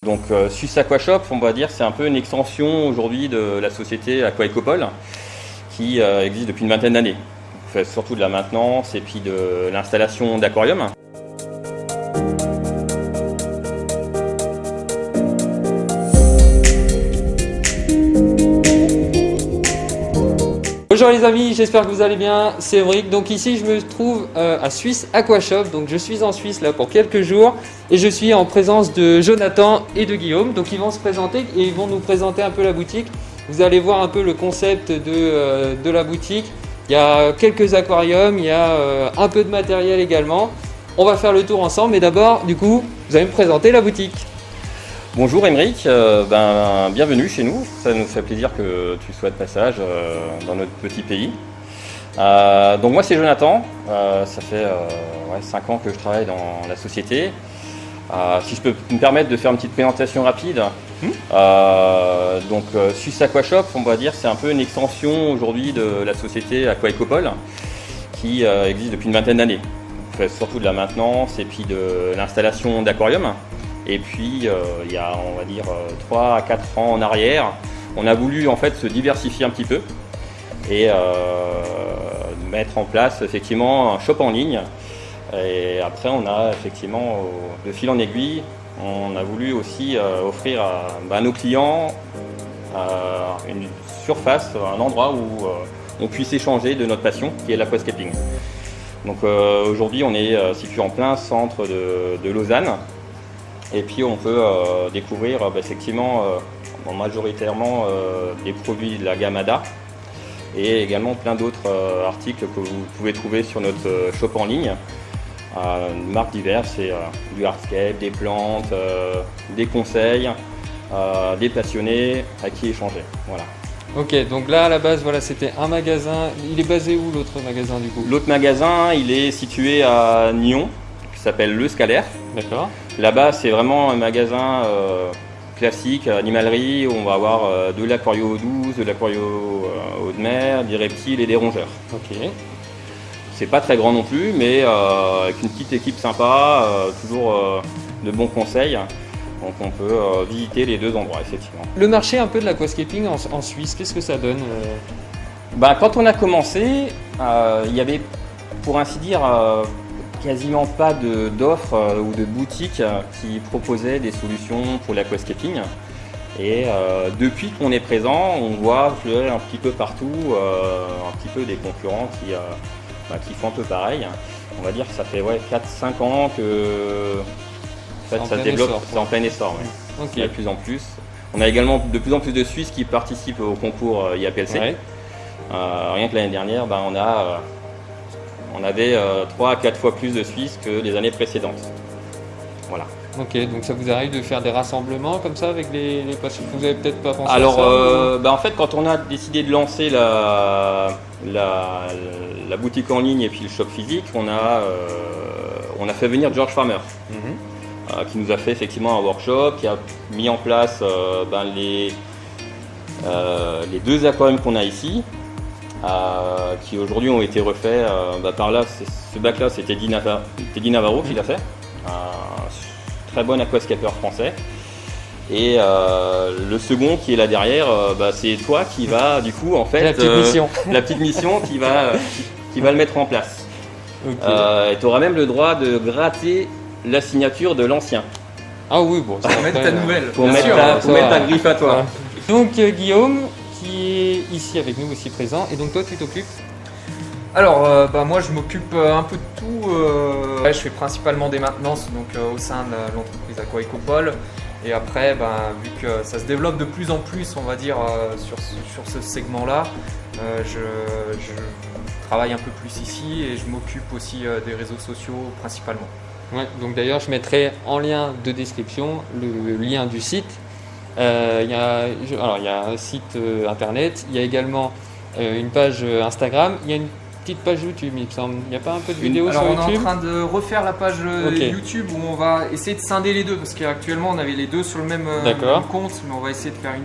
Donc Suisse Aquashop, on va dire, c'est un peu une extension aujourd'hui de la société Aqua Ecopole qui existe depuis une vingtaine d'années. On fait surtout de la maintenance et puis de l'installation d'aquariums. Bonjour les amis, j'espère que vous allez bien, c'est Émeric. Donc ici je me trouve à Suisse Aquashop, donc je suis en Suisse là pour quelques jours et je suis en présence de Jonathan et de Guillaume. Donc ils vont se présenter et ils vont nous présenter un peu la boutique. Vous allez voir un peu le concept de la boutique. Il y a quelques aquariums, il y a un peu de matériel également. On va faire le tour ensemble, mais d'abord du coup vous allez me présenter la boutique. Bonjour Émeric, bienvenue chez nous. Ça nous fait plaisir que tu sois de passage dans notre petit pays. Donc moi c'est Jonathan, ça fait 5 ans que je travaille dans la société. Si je peux me permettre de faire une petite présentation rapide. Suisse Aquashop, on va dire, c'est un peu une extension aujourd'hui de la société Aqua Ecopole qui existe depuis une vingtaine d'années. On fait surtout de la maintenance et puis de l'installation d'aquariums. Et puis il y a, on va dire, 3 à 4 ans en arrière, on a voulu en fait se diversifier un petit peu et mettre en place effectivement un shop en ligne. Et après on a effectivement, de fil en aiguille, on a voulu aussi offrir à nos clients une surface, un endroit où on puisse échanger de notre passion qui est l'aquascaping. Donc aujourd'hui on est situé en plein centre de Lausanne. Et puis on peut découvrir effectivement majoritairement des produits de la gamme ADA et également plein d'autres articles que vous pouvez trouver sur notre shop en ligne. Marques diverses, et du hardscape, des plantes, des conseils, des passionnés à qui échanger. Voilà. Ok, donc là à la base voilà, c'était un magasin. Il est basé où l'autre magasin du coup? L'autre magasin il est situé à Nyon, qui s'appelle Le Scalaire. D'accord. Là-bas, c'est vraiment un magasin classique, animalerie, où on va avoir de l'aquario eau douce, de l'aquario eau de mer, des reptiles et des rongeurs. Ok. C'est pas très grand non plus, mais avec une petite équipe sympa, toujours de bons conseils. Donc on peut visiter les deux endroits, effectivement. Le marché un peu de l'aquascaping en Suisse, qu'est-ce que ça donne? Quand on a commencé, il y avait, pour ainsi dire, quasiment pas d'offres ou de boutiques qui proposaient des solutions pour l'aquascaping. Et depuis qu'on est présent, on voit fleurir un petit peu partout, un petit peu des concurrents qui font un peu pareil. On va dire que ça fait 4-5 ans que en fait, ça se développe, c'est en plein essor. Ouais. Okay. Il y a de plus en plus. On a également de plus en plus de Suisses qui participent au concours IAPLC. Ouais. Rien que l'année dernière, on avait 3 à 4 fois plus de Suisses que les années précédentes. Voilà. Ok, donc ça vous arrive de faire des rassemblements comme ça avec les patients? Vous n'avez peut-être pas pensé Alors, à ça en fait, quand on a décidé de lancer la boutique en ligne et puis le shop physique, on a fait venir George Farmer, qui nous a fait effectivement un workshop, qui a mis en place les 2 aquariums qu'on a ici. Qui aujourd'hui ont été refaits par là. Ce bac là c'était Teddy Navarro qui l'a fait, un très bon aquascaper français, et le second qui est là derrière, c'est toi qui va du coup en fait la petite mission qui va le mettre en place. Okay. Et tu auras même le droit de gratter la signature de l'ancien. Ah oui, bon, pour mettre ta nouvelle, pour mettre ta griffe à toi. Donc Guillaume qui est ici avec nous aussi présent, et donc toi tu t'occupes? Alors moi je m'occupe un peu de tout, je fais principalement des maintenances donc, au sein de l'entreprise Aqua Ecopole, et après vu que ça se développe de plus en plus on va dire sur ce segment là, je travaille un peu plus ici et je m'occupe aussi des réseaux sociaux principalement. Ouais, donc d'ailleurs je mettrai en lien de description le lien du site. Il y a un site internet, il y a également une page Instagram, il y a une petite page YouTube, il me semble. Il n'y a pas un peu de vidéos sur YouTube? On est en train de refaire la page YouTube où on va essayer de scinder les deux, parce qu'actuellement on avait les deux sur le même compte, mais on va essayer de faire une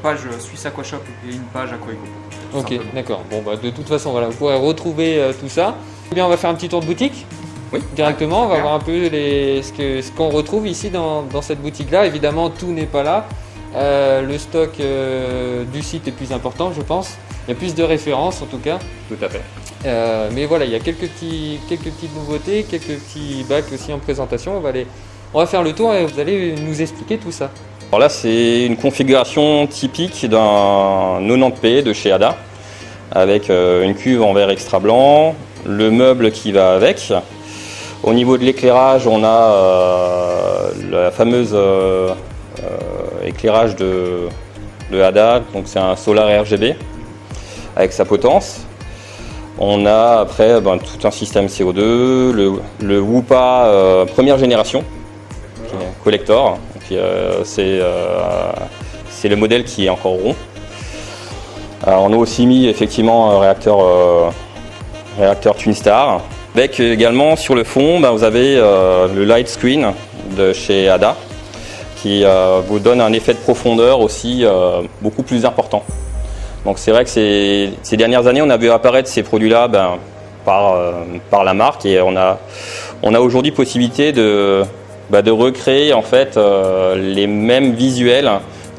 page Suisse Aquashop et une page Aqua Ecopole. Ok, d'accord. Bon, de toute façon, voilà, vous pourrez retrouver tout ça. Eh bien, on va faire un petit tour de boutique. Oui. directement. On va voir un peu ce qu'on retrouve ici dans cette boutique-là. Évidemment, tout n'est pas là. Le stock du site est plus important, je pense. Il y a plus de références en tout cas. Tout à fait. Mais voilà, il y a quelques petites nouveautés, quelques petits bacs aussi en présentation. On va faire le tour et vous allez nous expliquer tout ça. Alors là, c'est une configuration typique d'un 90p de chez Ada, avec une cuve en verre extra blanc, le meuble qui va avec. Au niveau de l'éclairage, on a la fameuse éclairage de Ada, donc c'est un solar RGB avec sa potence. On a après tout un système CO2, le WUPA première génération, qui est collector. C'est le modèle qui est encore rond. On a aussi mis effectivement un réacteur TwinStar. Avec également sur le fond, vous avez le light screen de chez Ada qui vous donne un effet de profondeur aussi beaucoup plus important. Donc c'est vrai que ces dernières années, on a vu apparaître ces produits-là par la marque et on a aujourd'hui possibilité de recréer en fait les mêmes visuels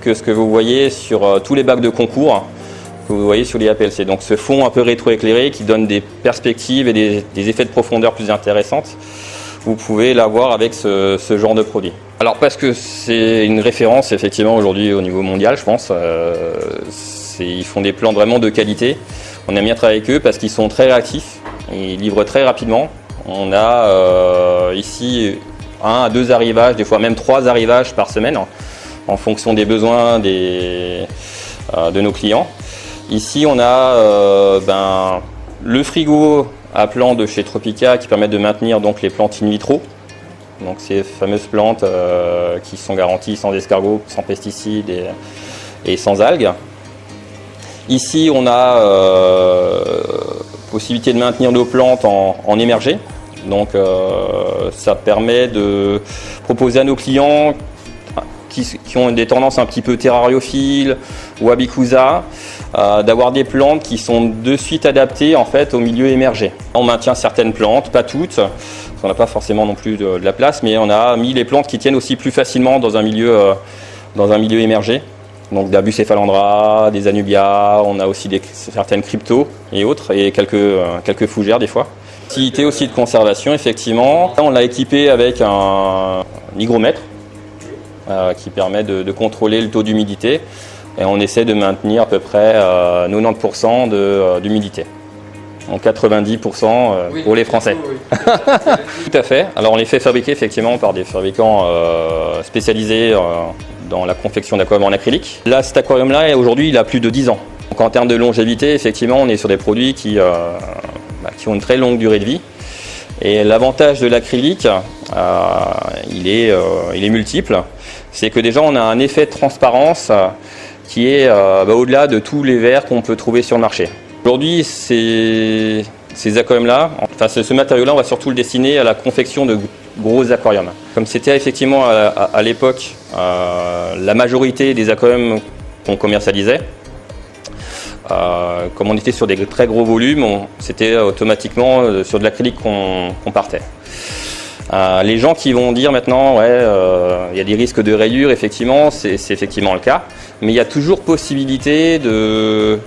que ce que vous voyez sur tous les bacs de concours que vous voyez sur les APLC. Donc ce fond un peu rétroéclairé qui donne des perspectives et des effets de profondeur plus intéressantes, vous pouvez l'avoir avec ce genre de produit. Alors parce que c'est une référence effectivement aujourd'hui au niveau mondial, je pense. Ils font des plans vraiment de qualité. On aime bien travailler avec eux parce qu'ils sont très réactifs, ils livrent très rapidement. On a ici 1 à 2 arrivages, des fois même 3 arrivages par semaine, en fonction des besoins de nos clients. Ici, on a le frigo à plantes de chez Tropica qui permet de maintenir donc les plantes in vitro. Donc ces fameuses plantes qui sont garanties sans escargots, sans pesticides et sans algues. Ici, on a possibilité de maintenir nos plantes en émergé. Donc ça permet de proposer à nos clients qui ont des tendances un petit peu terrariophiles ou abicusa, d'avoir des plantes qui sont de suite adaptées en fait au milieu émergé. On maintient certaines plantes, pas toutes, parce qu'on n'a pas forcément non plus de la place, mais on a mis les plantes qui tiennent aussi plus facilement dans un milieu émergé. Donc des Bucephalandra, des Anubia, on a aussi certaines cryptos et autres, et quelques fougères des fois. Activité aussi de conservation, effectivement. On l'a équipé avec un hygromètre qui permet de contrôler le taux d'humidité et on essaie de maintenir à peu près 90% d'humidité. Donc 90% pour les Français. Oui. Tout à fait. Alors on les fait fabriquer effectivement par des fabricants spécialisés dans la confection d'aquariums en acrylique. Là, cet aquarium-là, aujourd'hui, il a plus de 10 ans. Donc en termes de longévité, effectivement, on est sur des produits qui ont une très longue durée de vie. Et l'avantage de l'acrylique, il est multiple. C'est que déjà, on a un effet de transparence qui est au-delà de tous les verres qu'on peut trouver sur le marché. Aujourd'hui, ces aquariums-là, ce matériau-là, on va surtout le destiner à la confection de gros aquariums. Comme c'était effectivement à l'époque la majorité des aquariums qu'on commercialisait, comme on était sur des très gros volumes, c'était automatiquement sur de l'acrylique qu'on partait. Les gens qui vont dire maintenant, il y a des risques de rayures, effectivement, c'est effectivement le cas, mais il y a toujours possibilité de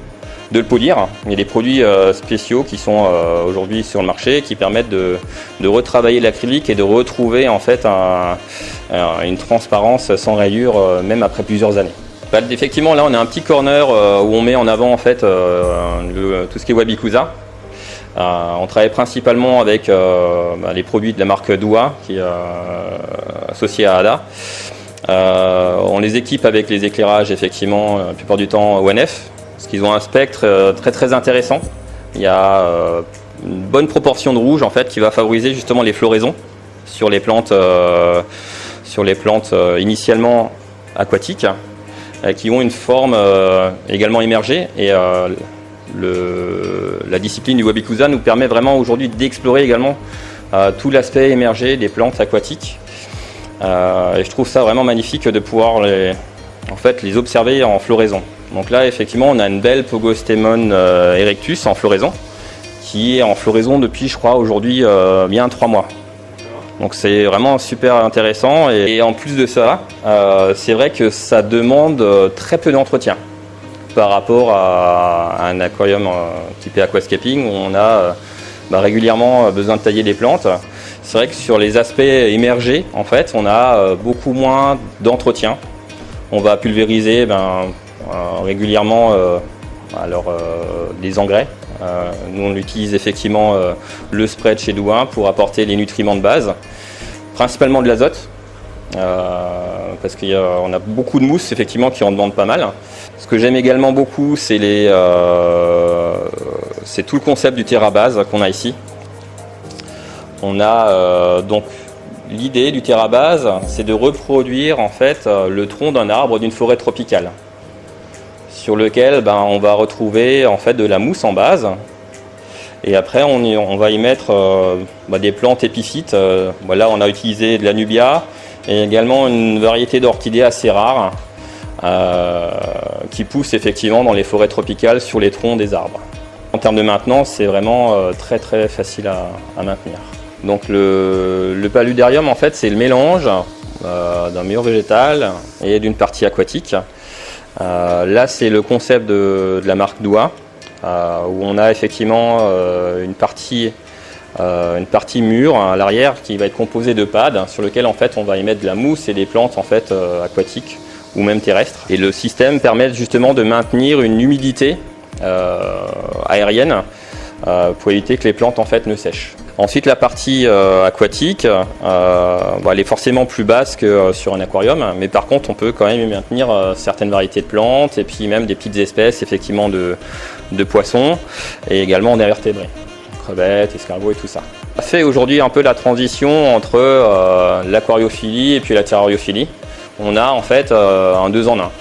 le polir. Il y a des produits spéciaux qui sont aujourd'hui sur le marché qui permettent de retravailler l'acrylique et de retrouver en fait une transparence sans rayures même après plusieurs années. Effectivement, là on a un petit corner où on met en avant en fait tout ce qui est Wabikusa. On travaille principalement avec les produits de la marque Dua qui est associée à Ada. On les équipe avec les éclairages effectivement la plupart du temps ONF. Parce qu'ils ont un spectre très très intéressant. Il y a une bonne proportion de rouge en fait qui va favoriser justement les floraisons sur les plantes initialement aquatiques qui ont une forme également émergée et la discipline du Wabikusa nous permet vraiment aujourd'hui d'explorer également tout l'aspect émergé des plantes aquatiques et je trouve ça vraiment magnifique de pouvoir les observer en floraison. Donc là, effectivement, on a une belle Pogostemon erectus en floraison, qui est en floraison depuis, je crois, aujourd'hui bien 3 mois. Donc c'est vraiment super intéressant et en plus de ça, c'est vrai que ça demande très peu d'entretien par rapport à un aquarium typé aquascaping où on a régulièrement besoin de tailler des plantes. C'est vrai que sur les aspects émergés, en fait, on a beaucoup moins d'entretien. On va pulvériser régulièrement des engrais. Nous on utilise effectivement le spray de chez Douin pour apporter les nutriments de base, principalement de l'azote, parce qu'on a beaucoup de mousse effectivement qui en demandent pas mal. Ce que j'aime également beaucoup, c'est tout le concept du TerraBase qu'on a ici. On a donc l'idée du TerraBase, c'est de reproduire en fait le tronc d'un arbre d'une forêt tropicale, sur lequel on va retrouver en fait de la mousse en base. Et après on va y mettre des plantes épiphytes. Là on a utilisé de la nubia et également une variété d'orchidées assez rare qui pousse effectivement dans les forêts tropicales sur les troncs des arbres. En termes de maintenance, c'est vraiment très très facile à maintenir. Donc le paludarium en fait c'est le mélange d'un mur végétal et d'une partie aquatique. Là c'est le concept de la marque Douin où on a effectivement une partie mur à l'arrière qui va être composée de pads sur lequel en fait on va y mettre de la mousse et des plantes en fait aquatiques ou même terrestres. Et le système permet justement de maintenir une humidité aérienne pour éviter que les plantes en fait ne sèchent. Ensuite la partie aquatique, elle est forcément plus basse que sur un aquarium, mais par contre on peut quand même y maintenir certaines variétés de plantes et puis même des petites espèces effectivement de poissons et également d'invertébrés, crevettes, escargots et tout ça. Ça fait aujourd'hui un peu la transition entre l'aquariophilie et puis la terrariophilie. On a en fait un 2 en 1.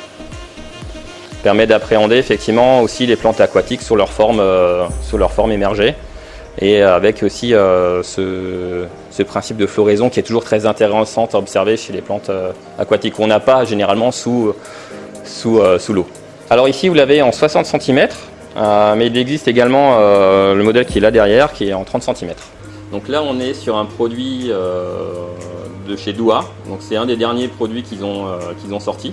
Permet d'appréhender effectivement aussi les plantes aquatiques sous leur forme émergée. Et avec aussi ce principe de floraison qui est toujours très intéressant à observer chez les plantes aquatiques qu'on n'a pas généralement sous l'eau. Alors ici vous l'avez en 60 cm, mais il existe également le modèle qui est là derrière qui est en 30 cm. Donc là on est sur un produit de chez Douin, donc c'est un des derniers produits qu'ils ont sorti.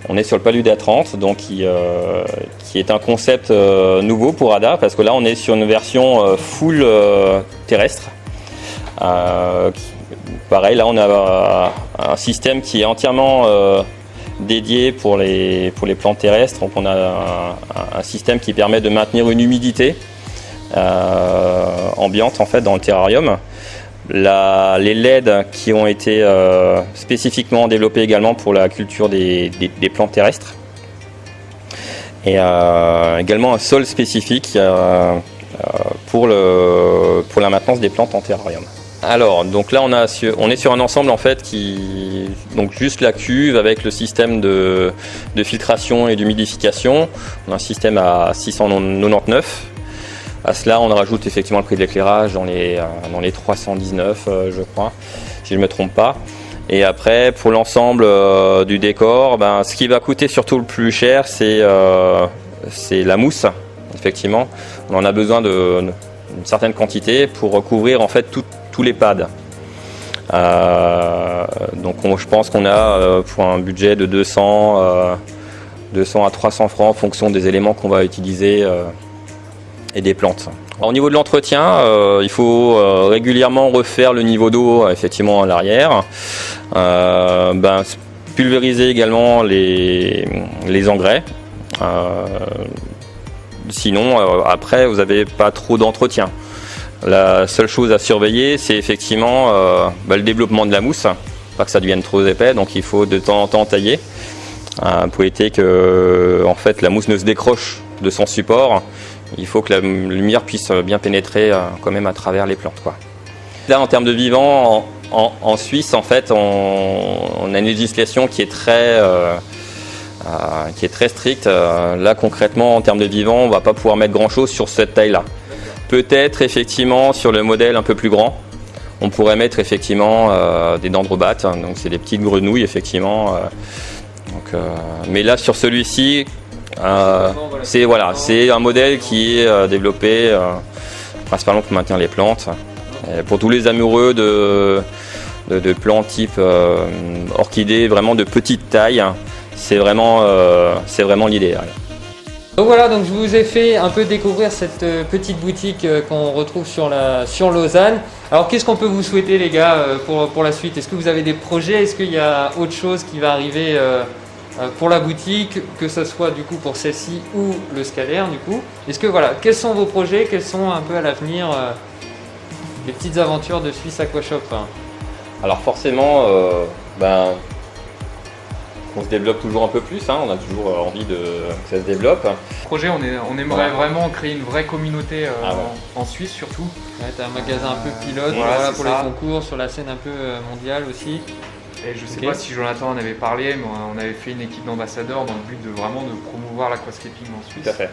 On est sur le Paludea 30, donc qui est un concept nouveau pour ADA, parce que là on est sur une version full terrestre. Pareil, là on a un système qui est entièrement dédié pour les plantes terrestres. Donc on a un système qui permet de maintenir une humidité ambiante en fait dans le terrarium. Les LED qui ont été spécifiquement développés également pour la culture des plantes terrestres et également un sol spécifique pour la maintenance des plantes en terrarium. Alors donc là on est sur un ensemble en fait donc juste la cuve avec le système de filtration et d'humidification. On a un système à 699. À cela, on rajoute effectivement le prix de l'éclairage dans les 319, je crois, si je ne me trompe pas. Et après, pour l'ensemble du décor, ce qui va coûter surtout le plus cher, c'est la mousse. Effectivement, on en a besoin d'une certaine quantité pour recouvrir en fait tous les pads. Donc, je pense qu'on a pour un budget de 200 à 300 francs en fonction des éléments qu'on va utiliser. Et des plantes. Alors, au niveau de l'entretien, il faut régulièrement refaire le niveau d'eau effectivement à l'arrière. Pulvériser également les engrais. Sinon, après, vous n'avez pas trop d'entretien. La seule chose à surveiller, c'est effectivement le développement de la mousse, pas que ça devienne trop épais, donc il faut de temps en temps tailler pour éviter que en fait, la mousse ne se décroche de son support. Il faut que la lumière puisse bien pénétrer quand même à travers les plantes, quoi. Là, en termes de vivants, en Suisse, en fait, on a une législation qui est très stricte. Là, concrètement, en termes de vivants, on ne va pas pouvoir mettre grand-chose sur cette taille-là. Peut-être, effectivement, sur le modèle un peu plus grand, on pourrait mettre effectivement des dendrobates. Donc, c'est des petites grenouilles, effectivement. Mais là, sur celui-ci, c'est un modèle qui est développé principalement pour maintenir les plantes. Et pour tous les amoureux de plantes type orchidées, vraiment de petite taille, c'est vraiment l'idéal. Donc voilà, donc je vous ai fait un peu découvrir cette petite boutique qu'on retrouve sur Lausanne. Alors qu'est-ce qu'on peut vous souhaiter les gars pour la suite? Est-ce que vous avez des projets? Est-ce qu'il y a autre chose qui va arriver pour la boutique, que ce soit du coup pour celle-ci ou le scalaire du coup? Est-ce que voilà, quels sont vos projets? Quels sont un peu à l'avenir les petites aventures de Swiss Aquashop? Alors forcément, on se développe toujours un peu plus, on a toujours envie que ça se développe. Projet, on aimerait vraiment créer une vraie communauté en Suisse surtout. Ouais, tu as un magasin un peu pilote pour les concours, sur la scène un peu mondiale aussi. Et je sais pas si Jonathan en avait parlé, mais on avait fait une équipe d'ambassadeurs dans le but de vraiment de promouvoir l'aquascaping en Suisse. Tout à fait.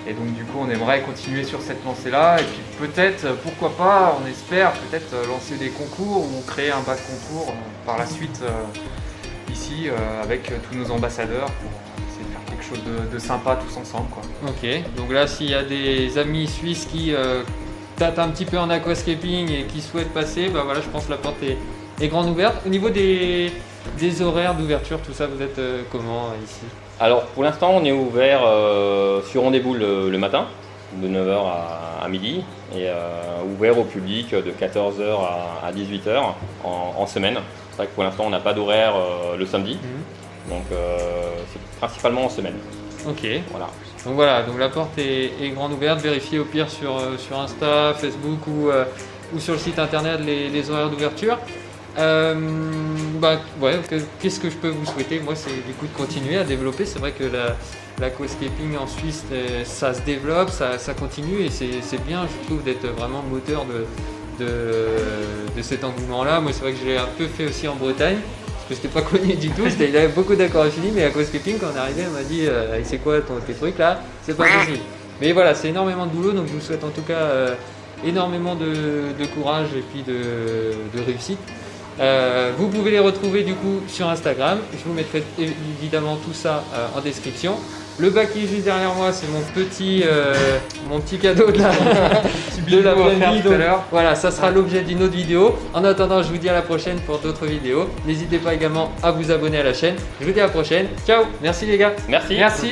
Et donc du coup on aimerait continuer sur cette lancée-là et puis peut-être, pourquoi pas, on espère peut-être lancer des concours ou créer un bac concours par la suite ici avec tous nos ambassadeurs pour essayer de faire quelque chose de sympa tous ensemble, quoi. Ok, donc là s'il y a des amis suisses qui tâtent un petit peu en aquascaping et qui souhaitent passer, voilà, je pense que la porte est grande ouverte. Au niveau des horaires d'ouverture, tout ça, vous êtes comment ici? Alors pour l'instant on est ouvert sur rendez-vous le matin, de 9h à midi, et ouvert au public de 14h à 18h en semaine. C'est vrai que pour l'instant on n'a pas d'horaire le samedi, donc c'est principalement en semaine. Ok. Voilà. Donc voilà, donc la porte est grande ouverte. Vérifiez au pire sur Insta, Facebook ou sur le site internet les horaires d'ouverture. Qu'est-ce que je peux vous souhaiter? Moi, c'est du coup de continuer à développer. C'est vrai que l'aquascaping en Suisse, ça se développe, ça continue et c'est bien, je trouve, d'être vraiment moteur de cet engouement-là. Moi, c'est vrai que je l'ai un peu fait aussi en Bretagne, parce que c'était pas connu du tout. Il y avait beaucoup d'aquariophilie, mais l'aquascaping, quand on est arrivé, on m'a dit c'est quoi tes trucs là? C'est pas possible. Mais voilà, c'est énormément de boulot, donc je vous souhaite en tout cas énormément de courage et puis de réussite. Vous pouvez les retrouver du coup sur Instagram. Je vous mettrai évidemment tout ça en description. Le bac qui est juste derrière moi, c'est mon petit cadeau de l'après-midi. Voilà, ça sera l'objet d'une autre vidéo. En attendant, je vous dis à la prochaine pour d'autres vidéos. N'hésitez pas également à vous abonner à la chaîne. Je vous dis à la prochaine. Ciao, merci les gars. Merci. Merci.